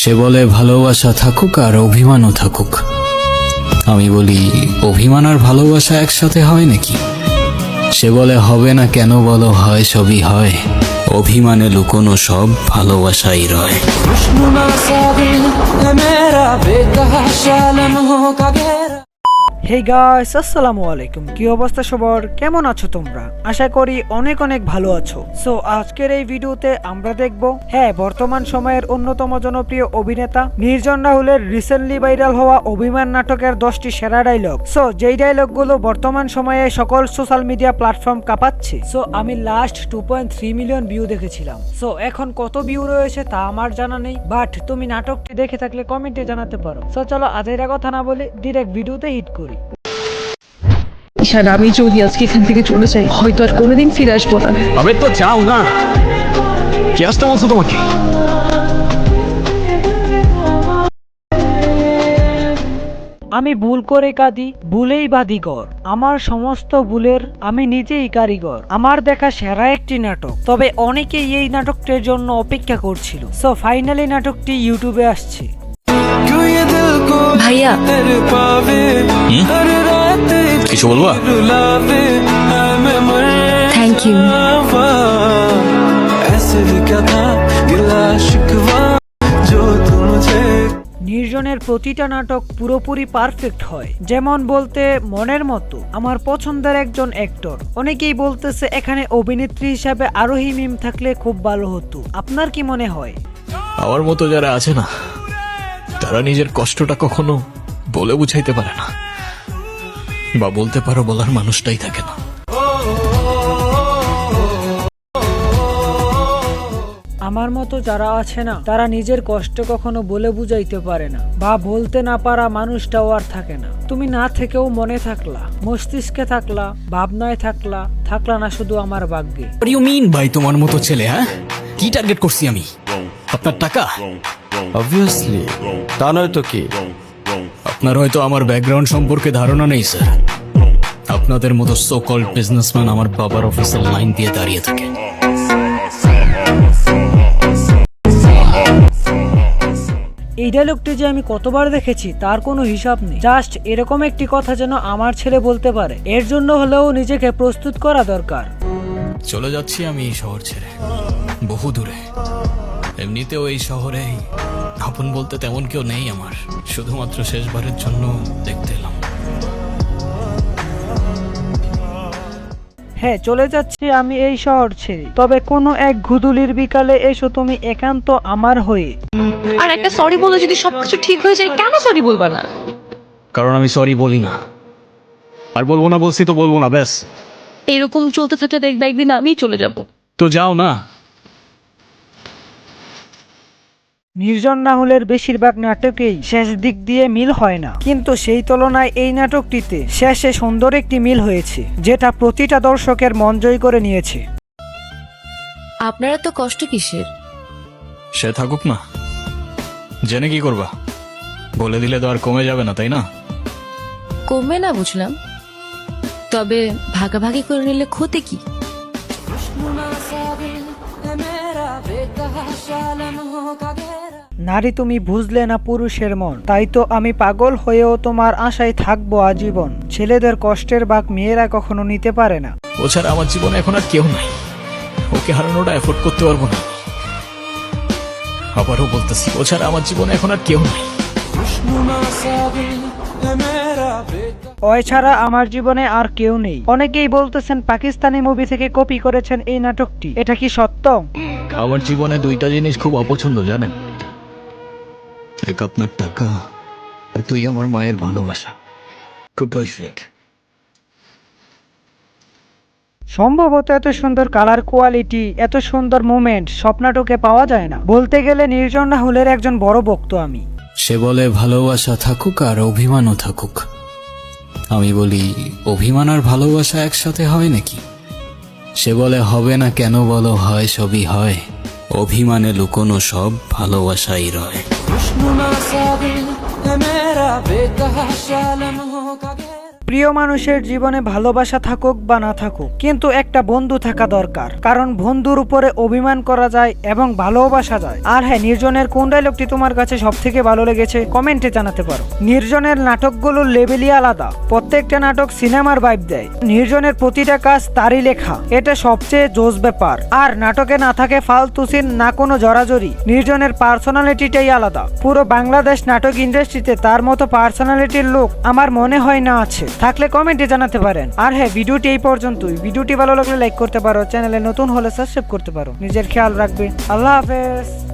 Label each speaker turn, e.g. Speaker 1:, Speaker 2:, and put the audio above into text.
Speaker 1: সে বলে ভালোবাসা থাকুক আর অভিমানও থাকুক। আমি বলি অভিমান আর ভালোবাসা একসাথে হয় নাকি? সে বলে হবে না কেন বলো, হয় সবই হয়, অভিমানে লুকোনো সব ভালোবাসাই রয়।
Speaker 2: হেই গাইস, আসসালামু আলাইকুম। কি অবস্থা সবার? কেমন আছো তোমরা? আশা করি অনেক অনেক ভালো আছো। সো আজকের এই ভিডিওতে আমরা দেখব বর্তমান সময়ের অন্যতম জনপ্রিয় অভিনেতা নির্জন রাহুলের রিসেন্টলি ভাইরাল হওয়া অভিমান নাটকের 10টি সেরা ডায়লগ। সো যেই ডায়লগগুলো বর্তমান সময়ে সকল সোশ্যাল মিডিয়া প্ল্যাটফর্ম কাঁপাচ্ছে। সো আমি লাস্ট 2.3 মিলিয়ন ভিউ দেখেছিলাম। সো এখন কত ভিউ রয়েছে তা আমার জানা নেই, বাট তুমি নাটকটি দেখে থাকলে কমেন্টে জানাতে পারো। সো চলো আজেরা কথা না বলে ডিরেক্ট ভিডিওতে হিট করি।
Speaker 3: ঈশান, আমি যদি আজকে এখান থেকে চলে যাই, হয়তো আর কোনোদিন ফিরে আসবো না।
Speaker 4: আবে তো চাও না, কে আসতে বলছো তোমাকে?
Speaker 2: আমি ভুল করে কাঁদি, ভুলেই বাদিগর। আমার সমস্ত ভুলের আমি নিজেই কারিগর। আমার দেখা সেরা একটি নাটক, তবে অনেকেই এই নাটকটির জন্য অপেক্ষা করছিল। সো ফাইনালি নাটকটি ইউটিউবে আসছে।
Speaker 3: ভাইয়া,
Speaker 4: কিছু বলবা?
Speaker 3: Thank you.
Speaker 2: নির্জনের প্রতিটা নাটক পুরোপুরি পারফেক্ট হয়, যেমন বলতে মনের মতো। আমার পছন্দের একজন অ্যাক্টর। অনেকেই বলতেছে এখানে অভিনেত্রী হিসাবে আরোহী মিম থাকলে খুব ভালো হতো। আপনার কি মনে হয়?
Speaker 4: আমার মতো যারা আছে না, তারা নিজের কষ্টটা কখনো বলে বুঝাইতে পারে না, বা বলতে পারো বলার মানুষটাই থাকে না।
Speaker 2: আমার মতো যারা আছে না, তারা নিজের কষ্ট কখনো বলে বুঝাইতে পারে না, বা বলতে না পারা মানুষটাও আর থাকে না। তুমি না থেকেও মনে থাকলা, মস্তিষ্কে থাকলা, ভাবনায় থাকলা, থাকলা না শুধু আমার ভাগ্যে।
Speaker 1: What do you mean ভাই তোমার মতো ছেলে? হ্যাঁ, কি টার্গেট করছি আমি? আপনার টাকা?
Speaker 5: অবভিয়াসলি, তা নয় তো কি?
Speaker 1: আপনার হয়তো আমার ব্যাকগ্রাউন্ড সম্পর্কে ধারণা নেই স্যার। আপনাদের মতো সো কল্ড বিজনেসম্যান আমার বাবার অফিসের লাইন দিয়ে দাঁড়িয়ে থাকে।
Speaker 2: এই ডায়লগটি যে আমি কতবার দেখেছি তার কোনো হিসাব নেই। জাস্ট এরকম একটি কথা যেন আমার ছেলে বলতে পারে, এর জন্য হলেও নিজেকে প্রস্তুত করা দরকার।
Speaker 1: চলে যাচ্ছি আমি এই শহর ছেড়ে, বহু দূরে। এমনিতেও এই শহরে আপন বলতে তেমন কেউ নেই আমার, শুধুমাত্র শেষবারের জন্য দেখতে এলাম।
Speaker 2: হ্যাঁ, চলে যাচ্ছি আমি এই শহর ছেড়ে, তবে কোনো এক গুদুলির বিকালে এসো তুমি একান্ত আমার হয়ে।
Speaker 3: আর একটা সরি বলে যদি সবকিছু ঠিক হয়ে যায়, কেন সরি বলবা না?
Speaker 4: কারণ আমি সরি বলি না, আর বলবো না। বলছি তো বলবো না, ব্যাস।
Speaker 3: এরকম চলতে থাকতে দেখবে একদিন আমিই চলে যাব।
Speaker 4: তো যাও না।
Speaker 2: নির্জন রাহুলের বেশিরভাগ নাটকেই শেষ দিক দিয়ে মিল হয় না, কিন্তু সেই তুলনায় এই নাটকটিতে শেষে সুন্দর একটি মিল হয়েছে, যেটা প্রতিটা দর্শকের মন জয় করে নিয়েছে।
Speaker 6: আপনারা তো কষ্ট কিসের?
Speaker 4: সে থাকুক না, জেনে কি করবা? বলে দিলে তো আর কমে যাবে না, তাই না?
Speaker 6: কমবে না বুঝলাম, তবে ভাগাভাগি করে নিলে ক্ষতি কি?
Speaker 2: নারী তুমি বুঝলে না পুরুষের মন, তাই তো আমি পাগল হয়েও তোমার আশায় থাকবো আজীবন। ছেলেদের কষ্টের ভাগ মেয়েরা কখনো নিতে পারে না।
Speaker 4: ও ছাড়া আমার জীবনে এখন আর কেউ নাই। ওকে হারানোটা এফোর্ড করতে পারবো না। আবারও বলতেছি, ও ছাড়া আমার জীবনে এখন আর কেউ নাই।
Speaker 2: ওই ছাড়া আমার জীবনে আর কেউ নেই। অনেকেই বলতেছেন পাকিস্তানি মুভি থেকে কপি করেছেন এই নাটকটি, এটা কি সত্য?
Speaker 4: আমার জীবনে দুইটা জিনিস খুব অপছন্দ, জানেন? এক আপনার টাকা, আর তুই আমার মায়ের ভালোবাসা। খুব পারফেক্ট।
Speaker 2: সম্ভবত এত সুন্দর কালার কোয়ালিটি, এত সুন্দর মুভমেন্ট সব নাটকে পাওয়া যায় না। বলতে গেলে নির্জন রাহুলের একজন বড় ভক্ত আমি।
Speaker 1: সে বলে ভালোবাসা থাকুক আর অভিমানও থাকুক। আমি বলি অভিমান আর ভালোবাসা একসাথে হয় নাকি? সে বলে হবে না কেন বলো, হয় সবই হয়, অভিমানে লুকোনো সব ভালোবাসাই রয়।
Speaker 2: প্রিয় মানুষের জীবনে ভালোবাসা থাকুক বা না থাকুক, কিন্তু একটা বন্ধু থাকা দরকার, কারণ বন্ধুর উপরে অভিমান করা যায় এবং ভালোবাসা যায়। আর হ্যাঁ, নির্জনের কোন ডায়লগটি তোমার কাছে সব থেকে ভালো লেগেছে কমেন্টে জানাতে পারো। নির্জনের নাটকগুলোর লেভেলই আলাদা, প্রত্যেকটা নাটক সিনেমার ভাইব দেয়। নির্জনের প্রতিটা কাজ তারই লেখা, এটা সবচেয়ে জোশ ব্যাপার। আর নাটকে না থাকে ফালতু সিন, না কোনো জড়াজড়ি। নির্জনের পার্সোনালিটিটাই আলাদা। পুরো বাংলাদেশ নাটক ইন্ডাস্ট্রিতে তার মতো পার্সোনালিটির লোক আমার মনে হয় না আছে, থাকলে কমেন্টে জানাতে পারেন। আর হ্যাঁ, ভিডিওটি এই পর্যন্তই। ভিডিওটি ভালো লাগলে লাইক করতে পারো, চ্যানেলে নতুন হলে সাবস্ক্রাইব করতে পারো। নিজের খেয়াল রাখবে। আল্লাহ হাফেজ।